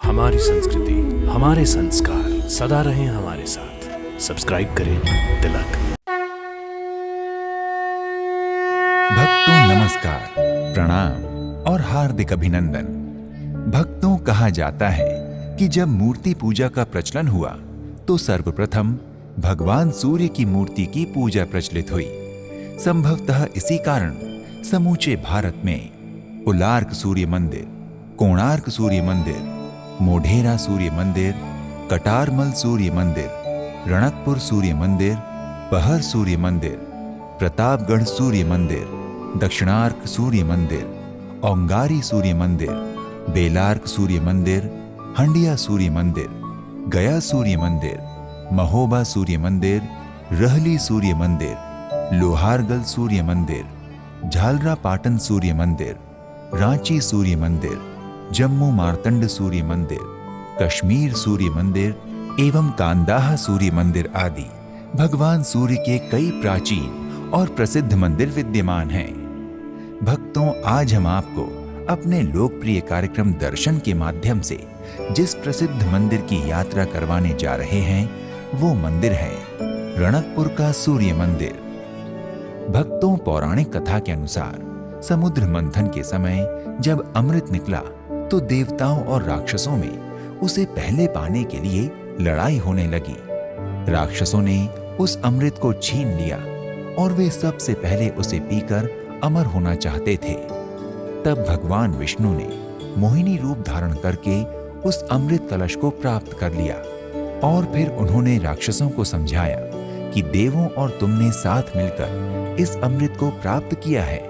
हमारी संस्कृति, हमारे संस्कार सदा रहें हमारे साथ। सब्सक्राइब करें तिलक। भक्तों नमस्कार, प्रणाम और हार्दिक अभिनंदन। भक्तों, कहा जाता है कि जब मूर्ति पूजा का प्रचलन हुआ तो सर्वप्रथम भगवान सूर्य की मूर्ति की पूजा प्रचलित हुई। संभवतः इसी कारण समूचे भारत में उलार्क सूर्य मंदिर, कोणार्क सूर्य मंदिर, मोढेरा सूर्य मंदिर, कटारमल सूर्य मंदिर, रणकपुर सूर्य मंदिर, पहर सूर्य मंदिर, प्रतापगढ़ सूर्य मंदिर, दक्षिणार्क सूर्य मंदिर, औंगारी सूर्य मंदिर, बेलार्क सूर्य मंदिर, हंडिया सूर्य मंदिर, गया सूर्य मंदिर, महोबा सूर्य मंदिर, रहली सूर्य मंदिर, लोहारगल सूर्य मंदिर, झालरा पाटन सूर्य मंदिर, रांची सूर्य मंदिर, जम्मू मार्तंड सूर्य मंदिर, कश्मीर सूर्य मंदिर एवं कांदाहा सूर्य मंदिर आदि भगवान सूर्य के कई प्राचीन और प्रसिद्ध मंदिर विद्यमान हैं। भक्तों, आज हम आपको अपने लोकप्रिय कार्यक्रम दर्शन के माध्यम से जिस प्रसिद्ध मंदिर की यात्रा करवाने जा रहे हैं वो मंदिर है रणकपुर का सूर्य मंदिर। भक्तों, पौराणिक कथा के अनुसार समुद्र मंथन के समय जब अमृत निकला तो देवताओं और राक्षसों में उसे पहले पाने के लिए लड़ाई होने लगी। राक्षसों ने उस अमृत को छीन लिया और वे सबसे पहले उसे पीकर अमर होना चाहते थे। तब भगवान विष्णु ने मोहिनी रूप धारण करके उस अमृत कलश को प्राप्त कर लिया और फिर उन्होंने राक्षसों को समझाया कि देवों और तुमने साथ मिलकर इस अमृत को प्राप्त किया है,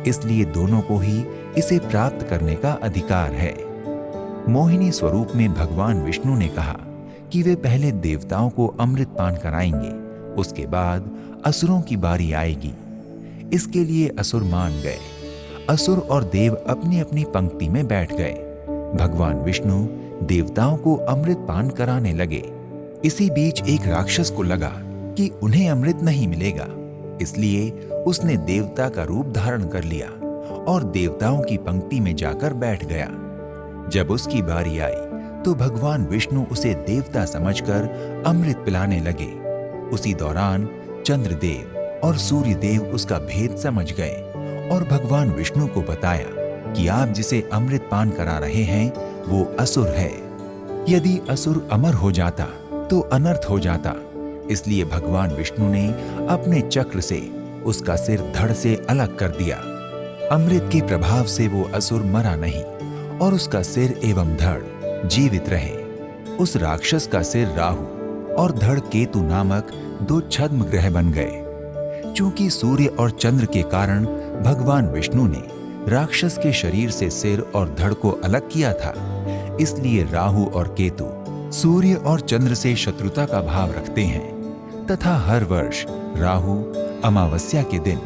इसलिए दोनों को ही इसे प्राप्त करने का अधिकार है। मोहिनी स्वरूप में भगवान विष्णु ने कहा कि वे पहले देवताओं को अमृत पान कराएंगे, उसके बाद असुरों की बारी आएगी। इसके लिए असुर मान गए। असुर और देव अपनी अपनी पंक्ति में बैठ गए। भगवान विष्णु देवताओं को अमृत पान कराने लगे। इसी बीच एक राक्षस को लगा कि उन्हें अमृत नहीं मिलेगा, इसलिए उसने देवता का रूप धारण कर लिया और देवताओं की पंक्ति में जाकर बैठ गया। जब उसकी बारी आई तो भगवान विष्णु उसे देवता समझकर अमृत पिलाने लगे। उसी दौरान चंद्रदेव और सूर्यदेव उसका भेद समझ गए और भगवान विष्णु को बताया कि आप जिसे अमृत पान करा रहे हैं वो असुर है। यदि असुर अमर हो जाता तो अनर्थ हो जाता, इसलिए भगवान विष्णु ने अपने चक्र से उसका सिर धड़ से अलग कर दिया। अमृत के प्रभाव से वो असुर मरा नहीं और उसका सिर एवं धड़ जीवित रहे। उस राक्षस का सिर राहु और धड़ केतु नामक दो छद्म ग्रह बन गए। चूंकि सूर्य और चंद्र के कारण भगवान विष्णु ने राक्षस के शरीर से सिर और धड़ को अलग किया था, इसलिए राहु और केतु सूर्य और चंद्र से शत्रुता का भाव रखते हैं तथा हर वर्ष राहु अमावस्या के दिन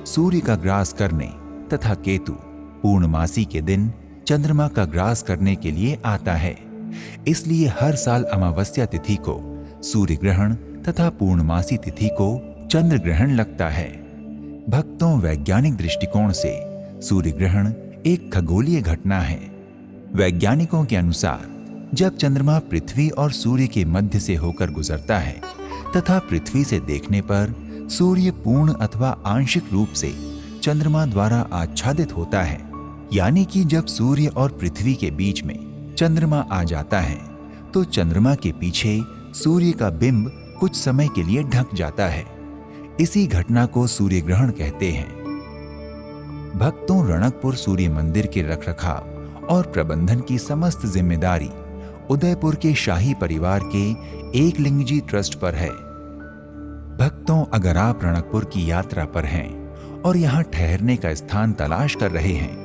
सूर्य का ग्रास करने तथा केतु पूर्णमासी के दिन चंद्रमा का ग्रास करने के लिए आता है। इसलिए हर साल अमावस्या तिथि को सूर्य ग्रहण तथा पूर्णमासी तिथि को चंद्र ग्रहण लगता है। भक्तों, वैज्ञानिक दृष्टिकोण से सूर्य ग्रहण एक खगोलीय घटना है। वैज्ञानिकों के अनुसार जब चंद्रमा पृथ्वी और सूर्य के मध्य से होकर गुजरता है तथा पृथ्वी से देखने पर सूर्य पूर्ण अथवा आंशिक रूप से चंद्रमा द्वारा आच्छादित होता है, यानी कि जब सूर्य और पृथ्वी के बीच में चंद्रमा आ जाता है तो चंद्रमा के पीछे सूर्य का बिंब कुछ समय के लिए ढक जाता है। इसी घटना को सूर्य ग्रहण कहते हैं। भक्तों, रणकपुर सूर्य मंदिर के रखरखाव और प्रबंधन की समस्त जिम्मेदारी उदयपुर के शाही परिवार के एकलिंगजी ट्रस्ट पर है। भक्तों, अगर आप रणकपुर की यात्रा पर हैं और यहाँ ठहरने का स्थान तलाश कर रहे हैं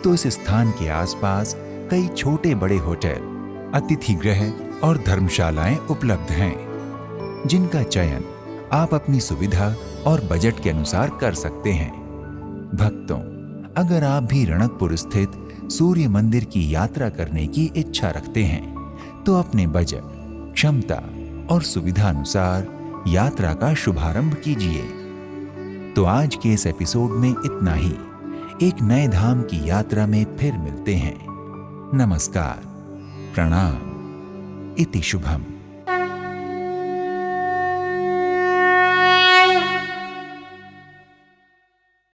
तो इस स्थान के आसपास कई छोटे बड़े होटल, अतिथि गृह और धर्मशालाएं उपलब्ध हैं, जिनका चयन आप अपनी सुविधा और बजट के अनुसार कर सकते हैं। भक्तों, अगर आप भी रणकपुर स्थित सूर्य मंदिर की यात्रा करने की इच्छा रखते हैं तो अपने बजट, क्षमता और सुविधा अनुसार यात्रा का शुभारंभ कीजिए। तो आज के इस एपिसोड में इतना ही। एक नए धाम की यात्रा में फिर मिलते हैं। नमस्कार। प्रणाम इति शुभम।